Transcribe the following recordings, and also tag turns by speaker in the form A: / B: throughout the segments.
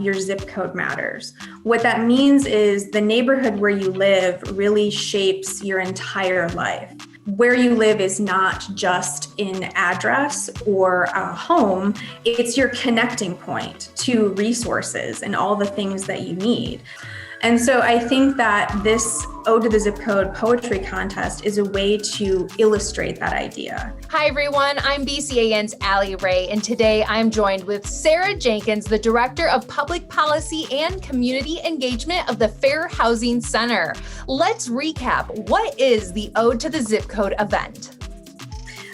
A: your zip code matters. What that means is the neighborhood where you live really shapes your entire life. Where you live is not just an address or a home, it's your connecting point to resources and all the things that you need. And so I think that this Ode to the Zip Code poetry contest is a way to illustrate that idea.
B: Hi, everyone. I'm BCAN's Allie Ray, and today I'm joined with Sarah Jenkins, the Director of Public Policy and Community Engagement of the Fair Housing Center. Let's recap. What is the Ode to the Zip Code event?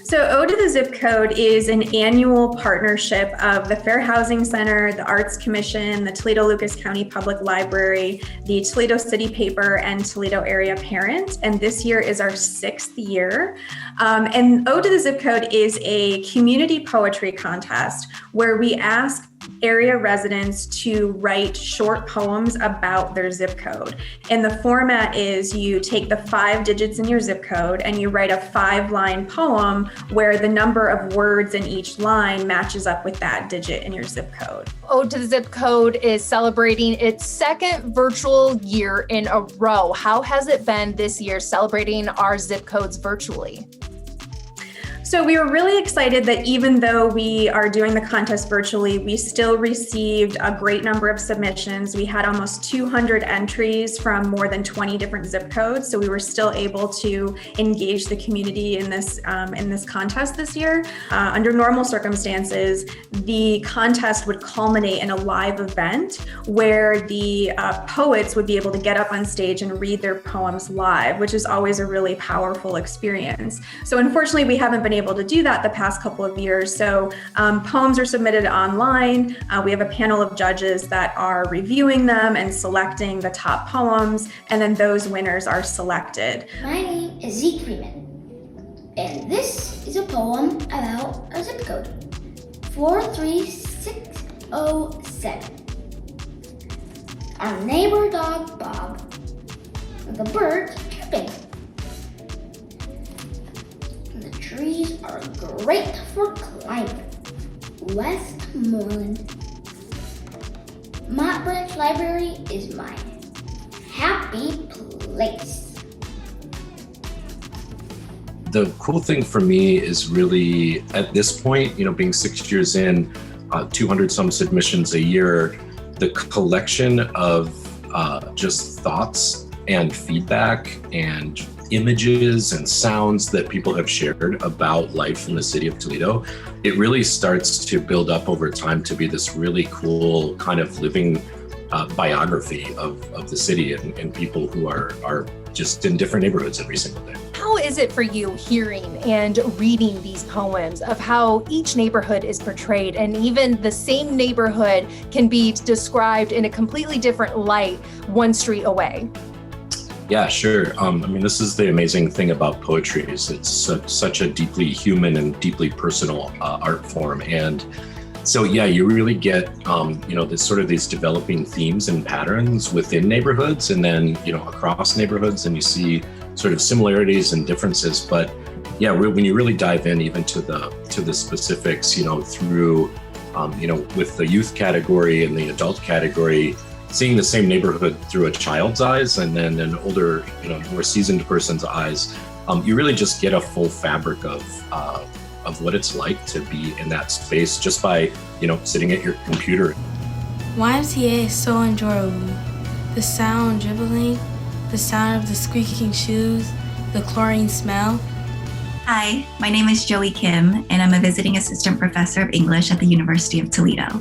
A: So Ode to the Zip Code is an annual partnership of the Fair Housing Center, the Arts Commission, the Toledo-Lucas County Public Library, the Toledo City Paper, and Toledo Area Parent. And this year is our 6th year. And Ode to the Zip Code is a community poetry contest where we ask area residents to write short poems about their zip code. And the format is you take the 5 digits in your zip code and you write a 5-line poem where the number of words in each line matches up with that digit in your zip code.
B: Ode to the Zip Code is celebrating its 2nd virtual year in a row. How has it been this year celebrating our zip codes virtually?
A: So we were really excited that even though we are doing the contest virtually, we still received a great number of submissions. We had almost 200 entries from more than 20 different zip codes. So we were still able to engage the community in this contest this year. Under normal circumstances, the contest would culminate in a live event where the poets would be able to get up on stage and read their poems live, which is always a really powerful experience. So unfortunately, we haven't been able to do that the past couple of years. So poems are submitted online. We have a panel of judges that are reviewing them and selecting the top poems, and then those winners are selected.
C: My name is Zeke Freeman, and this is a poem about a zip code, 43607. Our neighbor dog Bob, the birds chirping. Trees are great for climbing. Westmoreland. Mott Branch Library is my happy place.
D: The cool thing for me is really at this point, being 6 years in, 200 some submissions a year, the collection of just thoughts and feedback and images and sounds that people have shared about life in the city of Toledo, it really starts to build up over time to be this really cool kind of living biography of the city and people who are just in different neighborhoods every single day.
B: How is it for you hearing and reading these poems of how each neighborhood is portrayed, and even the same neighborhood can be described in a completely different light one street away?
D: Yeah, sure. This is the amazing thing about poetry is it's such a deeply human and deeply personal art form. And so, yeah, you really get, this sort of these developing themes and patterns within neighborhoods and then, across neighborhoods, and you see sort of similarities and differences. But yeah, when you really dive in even to the specifics, through, with the youth category and the adult category, seeing the same neighborhood through a child's eyes and then an older, more seasoned person's eyes, you really just get a full fabric of what it's like to be in that space just by, sitting at your computer.
E: YMCA is so enjoyable. The sound dribbling, the sound of the squeaking shoes, the chlorine smell.
F: Hi, my name is Joey Kim, and I'm a visiting assistant professor of English at the University of Toledo.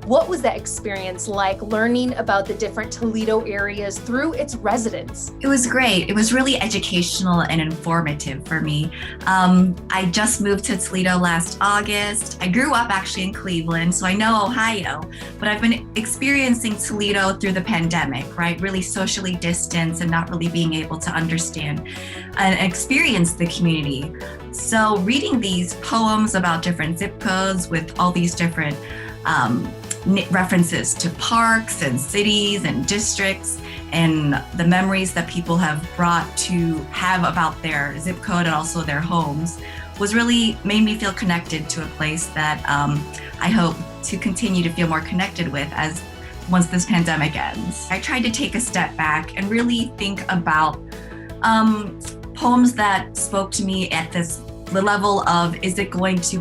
B: What was that experience like, learning about the different Toledo areas through its residents?
F: It was great. It was really educational and informative for me. I just moved to Toledo last August. I grew up actually in Cleveland, so I know Ohio, but I've been experiencing Toledo through the pandemic, right? Really socially distanced and not really being able to understand and experience the community. So reading these poems about different zip codes with all these different references to parks and cities and districts and the memories that people have brought to have about their zip code and also their homes was really made me feel connected to a place that I hope to continue to feel more connected with as once this pandemic ends. I tried to take a step back and really think about poems that spoke to me at the level of, is it going to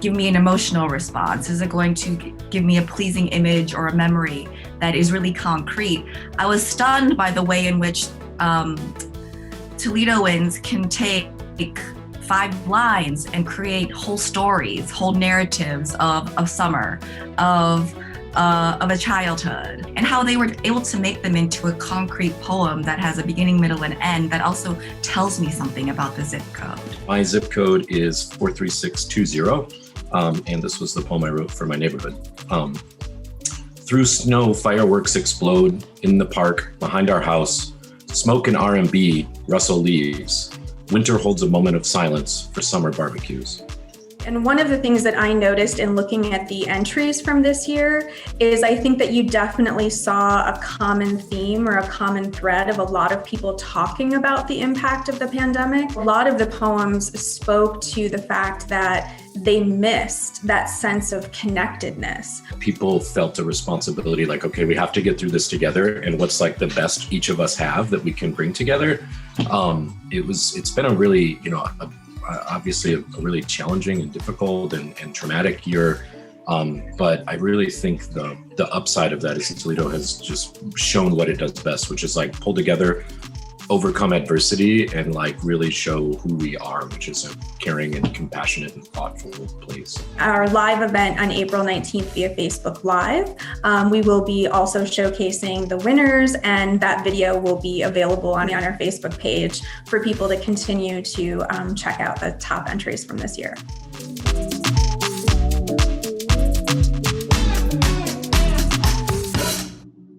F: give me an emotional response? Is it going to give me a pleasing image or a memory that is really concrete? I was stunned by the way in which Toledoans can take 5 lines and create whole stories, whole narratives of summer, of a childhood, and how they were able to make them into a concrete poem that has a beginning, middle, and end that also tells me something about the zip code.
D: My zip code is 43620, and this was the poem I wrote for my neighborhood. Through snow, fireworks explode in the park behind our house. Smoke and R&B rustle leaves. Winter holds a moment of silence for summer barbecues.
A: And one of the things that I noticed in looking at the entries from this year is I think that you definitely saw a common theme or a common thread of a lot of people talking about the impact of the pandemic. A lot of the poems spoke to the fact that they missed that sense of connectedness.
D: People felt a responsibility, like, okay, we have to get through this together, and what's like the best each of us have that we can bring together. It's been a really, obviously a really challenging and difficult and traumatic year. But I really think the upside of that is Toledo has just shown what it does best, which is like pull together, overcome adversity, and like really show who we are, which is a caring and compassionate and thoughtful place.
A: Our live event on April 19th via Facebook Live, we will be also showcasing the winners, and that video will be available on our Facebook page for people to continue to check out the top entries from this year.